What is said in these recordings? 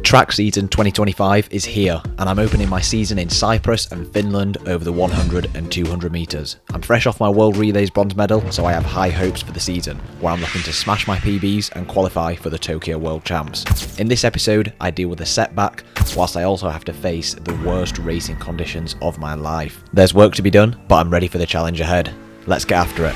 track season 2025 is here, and I'm opening my season in Cyprus and Finland over the 100 and 200 metres. I'm fresh off my World Relays bronze medal, so I have high hopes for the season, where I'm looking to smash my PBs and qualify for the Tokyo World Champs. In this episode, I deal with a setback, whilst I also have to face the worst racing conditions of my life. There's work to be done, but I'm ready for the challenge ahead. Let's get after it.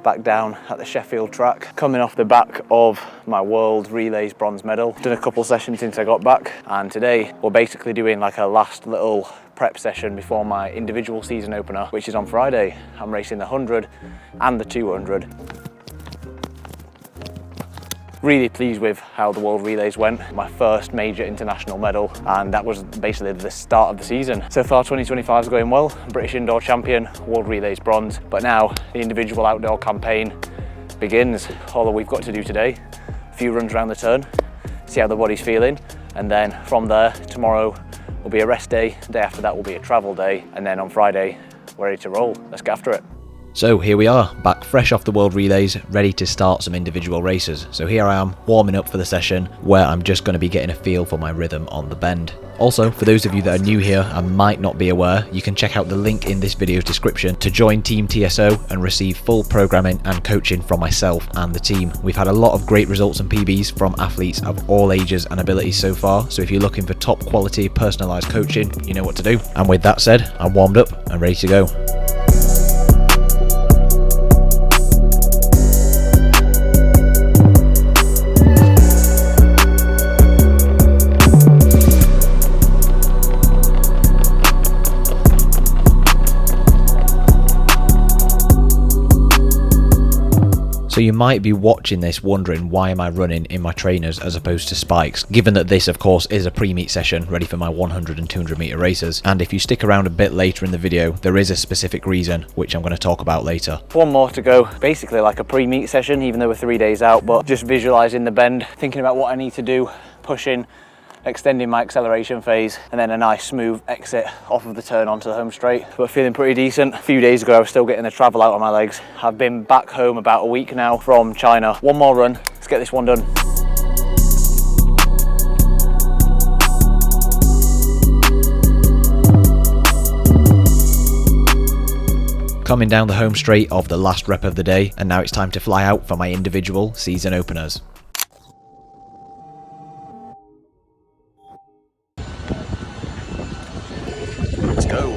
Back down at the Sheffield track, coming off the back of my World Relays bronze medal. Done a couple sessions since I got back, and today we're basically doing like a last little prep session before my individual season opener, which is on Friday. I'm racing the 100 and the 200. Really pleased with how the World Relays went. My first major international medal, and that was basically the start of the season. So far 2025 is going well. British indoor champion, World Relays bronze, but now the individual outdoor campaign begins. All that we've got to do today, a few runs around the turn, see how the body's feeling, and then from there, tomorrow will be a rest day, the day after that will be a travel day, and then on Friday, we're ready to roll. Let's get after it. So here we are, back fresh off the World Relays, ready to start some individual races. So here I am, warming up for the session, where I'm just going to be getting a feel for my rhythm on the bend. Also, for those of you that are new here and might not be aware, you can check out the link in this video's description to join Team TSO and receive full programming and coaching from myself and the team. We've had a lot of great results and PBs from athletes of all ages and abilities so far, so if you're looking for top quality personalised coaching, you know what to do. And with that said, I'm warmed up and ready to go. So you might be watching this wondering, why am I running in my trainers as opposed to spikes, given that this of course is a pre-meet session ready for my 100 and 200 metre races. And if you stick around a bit later in the video, there is a specific reason which I'm going to talk about later. One more to go, basically like a pre-meet session, even though we're 3 days out, but just visualising the bend, thinking about what I need to do, pushing, extending my acceleration phase, and then a nice smooth exit off of the turn onto the home straight. But feeling pretty decent. A few days ago I was still getting the travel out on my legs. I've been back home about a week now from China. One more run, let's get this one done. Coming down the home straight of the last rep of the day, and now it's time to fly out for my individual season openers. Let's go.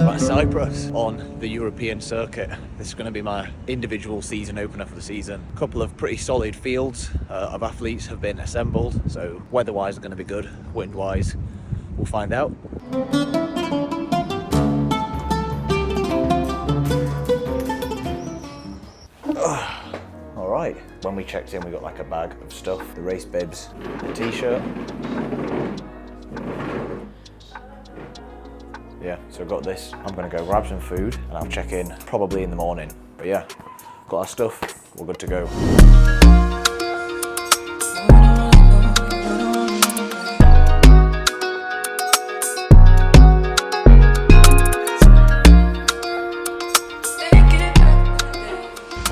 Right, Cyprus on the European circuit. This is going to be my individual season opener for the season. A couple of pretty solid fields of athletes have been assembled, so weather-wise are going to be good. Wind-wise, we'll find out. Alright, when we checked in we got like a bag of stuff, the race bibs, the t-shirt. Yeah, so I've got this. I'm gonna go grab some food and I'll check in probably in the morning. But yeah, got our stuff, we're good to go.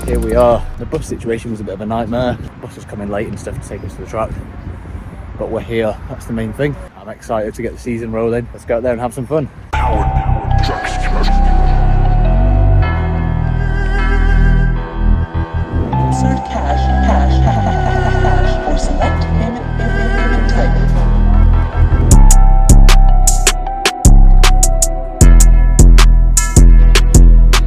Here we are. The bus situation was a bit of a nightmare. The bus was coming late and stuff to take us to the track. But we're here, that's the main thing. I'm excited to get the season rolling. Let's go out there and have some fun. Insert cash, or select payment type.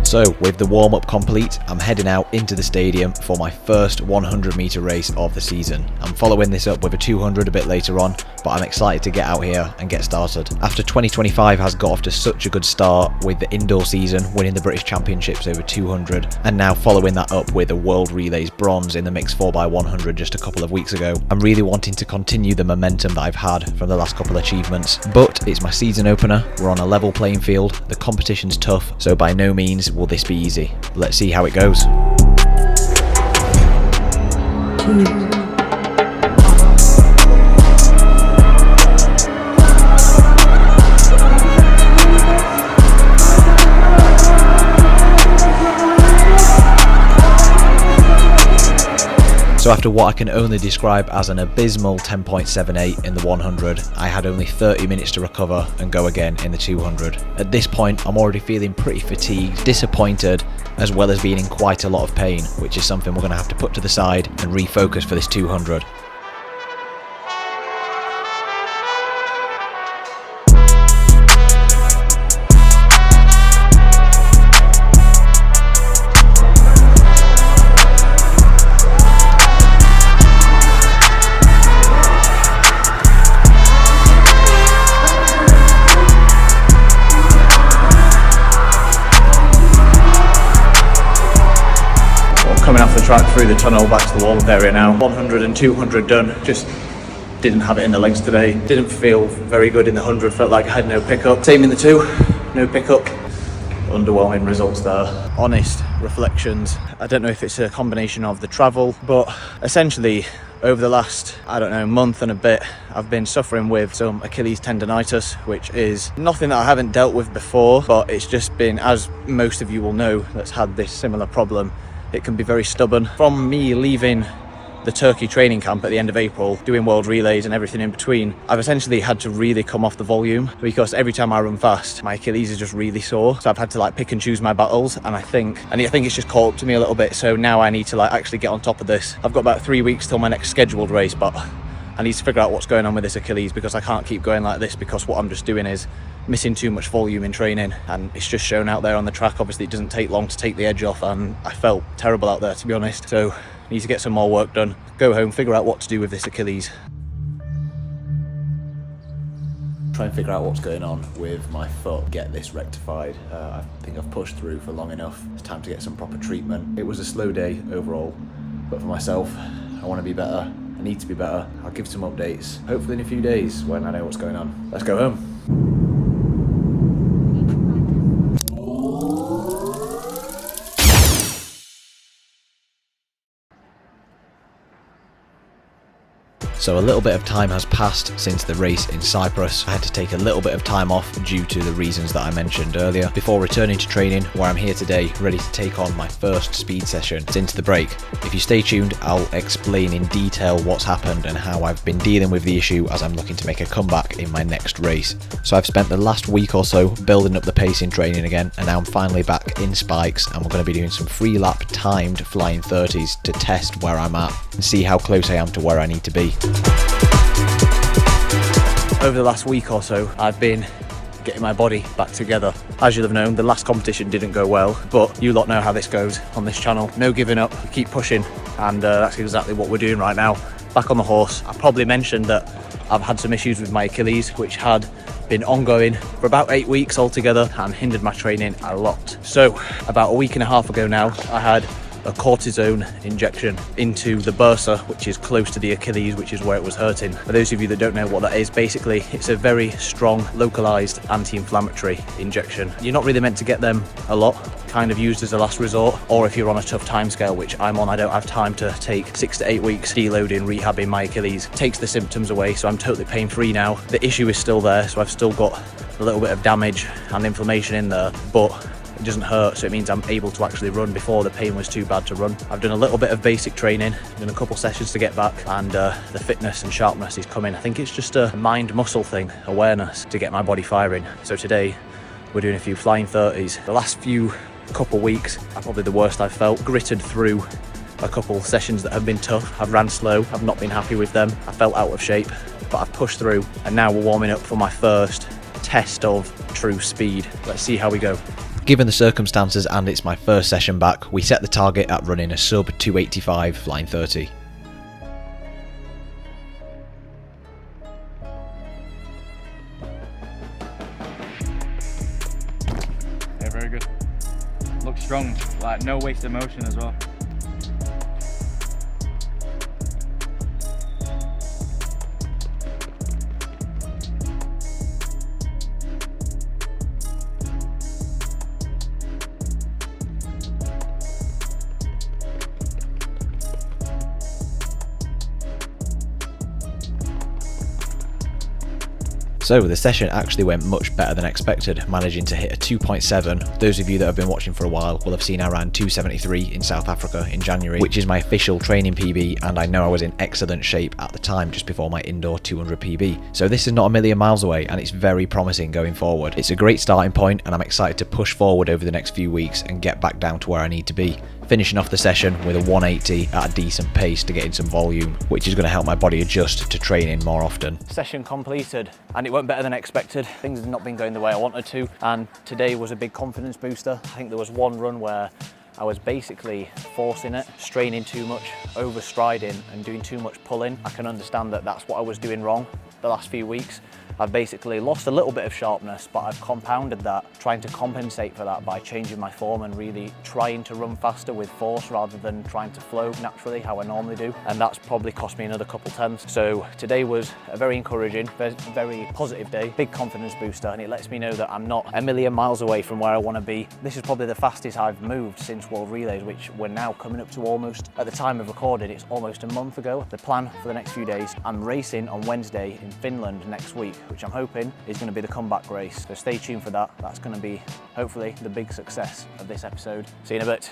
So with the warm-up complete, I'm heading out into the stadium for my first 100 metre race of the season. I'm following this up with a 200 a bit later on, but I'm excited to get out here and get started. After 2025 has got off to such a good start with the indoor season, winning the British Championships over 200, and now following that up with a World Relays bronze in the mixed 4x100 just a couple of weeks ago, I'm really wanting to continue the momentum that I've had from the last couple of achievements. But it's my season opener, we're on a level playing field, the competition's tough, so by no means will this be easy. Let's see how it goes. 2. So after what I can only describe as an abysmal 10.78 in the 100, I had only 30 minutes to recover and go again in the 200. At this point, I'm already feeling pretty fatigued, disappointed, as well as being in quite a lot of pain, which is something we're going to have to put to the side and refocus for this 200. Coming off the track through the tunnel back to the warm-up area now. 100 and 200 done. Just didn't have it in the legs today. Didn't feel very good in the 100. Felt like I had no pickup. Same in the 2, no pickup. Underwhelming results there. Honest reflections. I don't know if it's a combination of the travel, but essentially over the last, I don't know, month and a bit, I've been suffering with some Achilles tendonitis, which is nothing that I haven't dealt with before, but it's just been, as most of you will know that's had this similar problem, it can be very stubborn. From me leaving the Turkey training camp at the end of April, doing world relays and everything in between, I've essentially had to really come off the volume, because every time I run fast, my Achilles is just really sore. So I've had to like pick and choose my battles, and I think it's just caught up to me a little bit. So now I need to like actually get on top of this. I've got about 3 weeks till my next scheduled race, but I need to figure out what's going on with this Achilles, because I can't keep going like this, because what I'm just doing is missing too much volume in training, and it's just shown out there on the track. Obviously it doesn't take long to take the edge off, and I felt terrible out there, to be honest. So I need to get some more work done, go home, figure out what to do with this Achilles. Try and figure out what's going on with my foot, get this rectified. I think I've pushed through for long enough. It's time to get some proper treatment. It was a slow day overall, but for myself, I want to be better. I need to be better. I'll give some updates, hopefully in a few days when I know what's going on. Let's go home. So a little bit of time has passed since the race in Cyprus. I had to take a little bit of time off due to the reasons that I mentioned earlier, before returning to training, where I'm here today ready to take on my first speed session since the break. If you stay tuned, I'll explain in detail what's happened and how I've been dealing with the issue as I'm looking to make a comeback in my next race. So I've spent the last week or so building up the pace in training again, and now I'm finally back in spikes, and we're going to be doing some free lap timed flying 30s to test where I'm at and see how close I am to where I need to be. Over the last week or so, I've been getting my body back together. As you'll have known, the last competition didn't go well, but you lot know how this goes on this channel. No giving up, keep pushing, and that's exactly what we're doing right now. Back on the horse. I probably mentioned that I've had some issues with my Achilles, which had been ongoing for about 8 weeks altogether and hindered my training a lot. So about a week and a half ago now, I had a cortisone injection into the bursa, which is close to the Achilles, which is where it was hurting. For those of you that don't know what that is, basically it's a very strong localized anti-inflammatory injection. You're not really meant to get them a lot, kind of used as a last resort, or if you're on a tough time scale, which I'm on. I don't have time to take 6 to 8 weeks deloading, rehabbing my Achilles. Takes the symptoms away, so I'm totally pain free now. The issue is still there, so I've still got a little bit of damage and inflammation in there, but it doesn't hurt, so it means I'm able to actually run. Before, the pain was too bad to run. I've done a little bit of basic training, done a couple sessions to get back, and the fitness and sharpness is coming. I think it's just a mind-muscle thing, awareness, to get my body firing. So today we're doing a few flying 30s. The last couple weeks are probably the worst I've felt. Gritted through a couple sessions that have been tough. I've ran slow, I've not been happy with them. I felt out of shape, but I've pushed through, and now we're warming up for my first test of true speed. Let's see how we go. Given the circumstances and it's my first session back, we set the target at running a sub 285 flying 30. Yeah, very good. Looks strong, like no wasted motion as well. So the session actually went much better than expected, managing to hit a 2.7. Those of you that have been watching for a while will have seen I ran 273 in South Africa in January, which is my official training PB, and I know I was in excellent shape at the time just before my indoor 200 PB. So this is not a million miles away, and it's very promising going forward. It's a great starting point, and I'm excited to push forward over the next few weeks and get back down to where I need to be. Finishing off the session with a 180 at a decent pace to get in some volume, which is going to help my body adjust to training more often. Session completed, and it went better than expected. Things have not been going the way I wanted to, and today was a big confidence booster. I think there was one run where I was basically forcing it, straining too much, overstriding and doing too much pulling. I can understand that that's what I was doing wrong the last few weeks. I've basically lost a little bit of sharpness, but I've compounded that, trying to compensate for that by changing my form and really trying to run faster with force rather than trying to flow naturally how I normally do. And that's probably cost me another couple tenths. So today was a very encouraging, very positive day, big confidence booster, and it lets me know that I'm not a million miles away from where I want to be. This is probably the fastest I've moved since World Relays, which we're now coming up to almost, at the time of recording, it's almost a month ago. The plan for the next few days, I'm racing on Wednesday in Finland next week, which I'm hoping is going to be the comeback race. So stay tuned for that. That's going to be, hopefully, the big success of this episode. See you in a bit.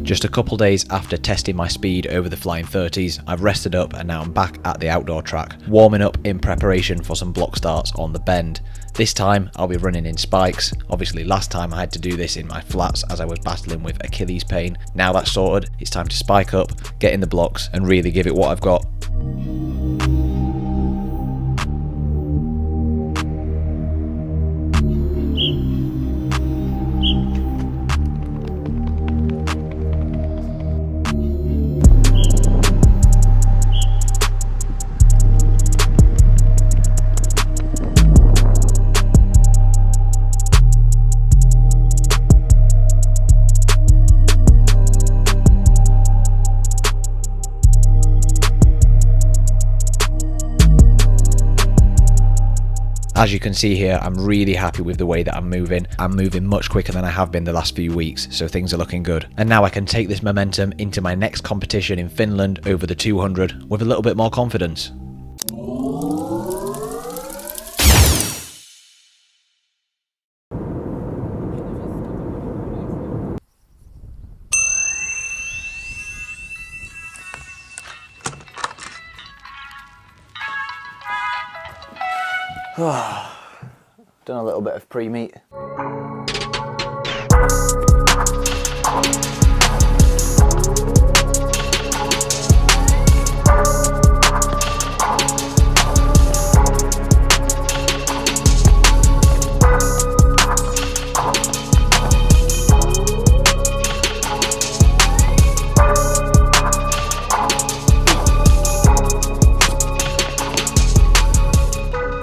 Just a couple days after testing my speed over the flying 30s, I've rested up and now I'm back at the outdoor track, warming up in preparation for some block starts on the bend. This time I'll be running in spikes. Obviously last time I had to do this in my flats as I was battling with Achilles pain. Now that's sorted, it's time to spike up, get in the blocks and really give it what I've got. As you can see here, I'm really happy with the way that I'm moving. I'm moving much quicker than I have been the last few weeks, so things are looking good. And now I can take this momentum into my next competition in Finland over the 200 with a little bit more confidence. Done a little bit of pre-meet.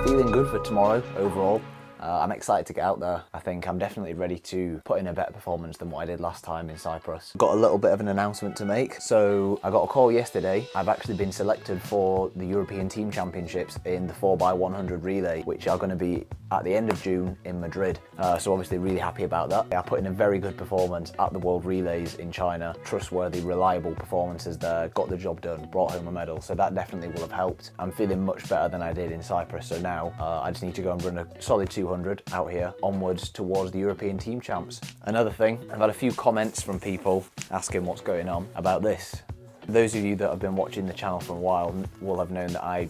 Feeling good for tomorrow overall. I'm excited to get out there. I think I'm definitely ready to put in a better performance than what I did last time in Cyprus. Got a little bit of an announcement to make. So I got a call yesterday. I've actually been selected for the European Team Championships in the 4x100 relay, which are going to be at the end of June in Madrid. So obviously really happy about that. I put in a very good performance at the World Relays in China. Trustworthy, reliable performances there. Got the job done, brought home a medal. So that definitely will have helped. I'm feeling much better than I did in Cyprus. So now I just need to go and run a solid 200 out here onwards towards the European Team Champs. Another thing, I've had a few comments from people asking what's going on about this. Those of you that have been watching the channel for a while will have known that I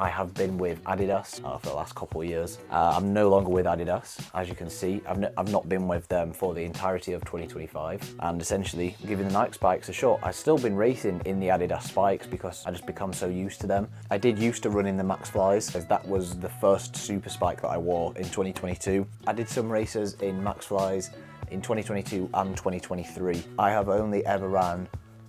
have been with Adidas for the last couple of years. I'm no longer with Adidas, as you can see. I've not been with them for the entirety of 2025, and essentially giving the Nike spikes a shot. I've still been racing in the Adidas spikes because I just become so used to them. I did used to run in the Max Flies, as that was the first super spike that I wore in 2022. I did some races in Max Flies in 2022 and 2023. I have only ever ran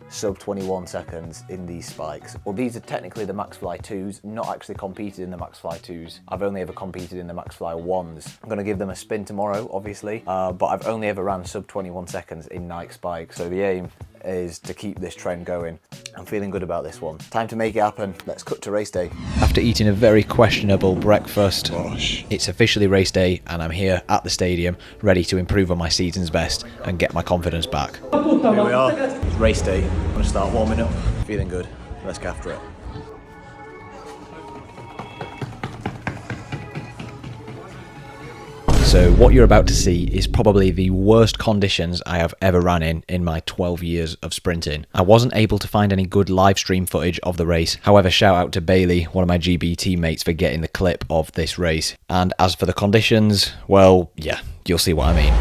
sub 21 seconds in these spikes. Well, these are technically the Max Fly 2s, not actually competed in the Max Fly 2s. I've only ever competed in the Max Fly 1s. I'm going to give them a spin tomorrow, obviously, but I've only ever ran sub 21 seconds in Nike spikes. So the aim is to keep this trend going. I'm feeling good about this one. Time to make it happen. Let's cut to race day. After eating a very questionable breakfast, it's officially race day and I'm here at the stadium ready to improve on my season's best and get my confidence back. Here we are. It's race day. I'm going to start warming up. Feeling good. Let's get after it. So what you're about to see is probably the worst conditions I have ever ran in my 12 years of sprinting. I wasn't able to find any good live stream footage of the race. However, shout out to Bailey, one of my GB teammates, for getting the clip of this race. And as for the conditions, well, yeah, you'll see what I mean.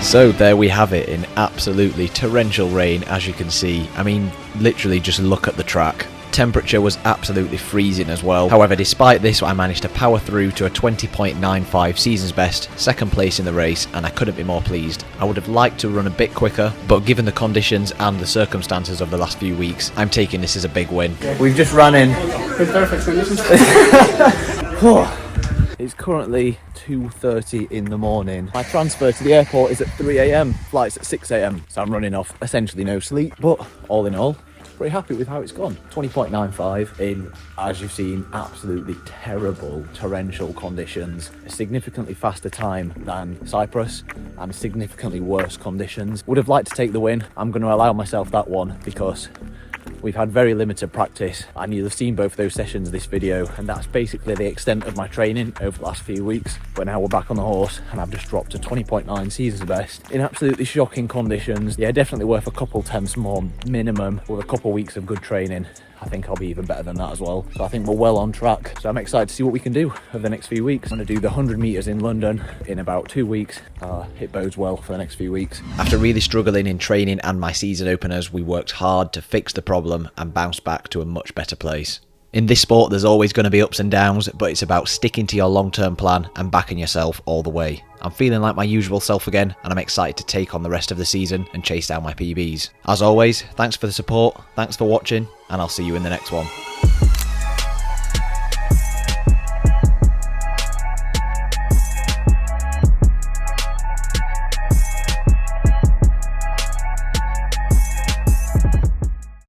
So there we have it, in absolutely torrential rain, as you can see. I mean, literally just look at the track. Temperature was absolutely freezing as well. However, despite this, I managed to power through to a 20.95 season's best, second place in the race, and I couldn't be more pleased. I would have liked to run a bit quicker, but given the conditions and the circumstances of the last few weeks, I'm taking this as a big win. We've just ran in. Perfect conditions. It's currently 2:30 in the morning. My transfer to the airport is at 3 AM, flight's at 6 AM, so I'm running off essentially no sleep, but all in all, pretty happy with how it's gone. 20.95 in, as you've seen, absolutely terrible torrential conditions, a significantly faster time than Cyprus and significantly worse conditions. Would have liked to take the win. I'm going to allow myself that one because we've had very limited practice and you'll have seen both those sessions this video, and that's basically the extent of my training over the last few weeks. But now we're back on the horse and I've just dropped to 20.9 season's best in absolutely shocking conditions. Yeah, definitely worth a couple tenths more minimum with a couple weeks of good training. I think I'll be even better than that as well. So I think we're well on track. So I'm excited to see what we can do over the next few weeks. I'm going to do the 100 meters in London in about 2 weeks. It bodes well for the next few weeks. After really struggling in training and my season openers, we worked hard to fix the problem and bounce back to a much better place. In this sport, there's always going to be ups and downs, but it's about sticking to your long-term plan and backing yourself all the way. I'm feeling like my usual self again, and I'm excited to take on the rest of the season and chase down my PBs. As always, thanks for the support, thanks for watching, and I'll see you in the next one.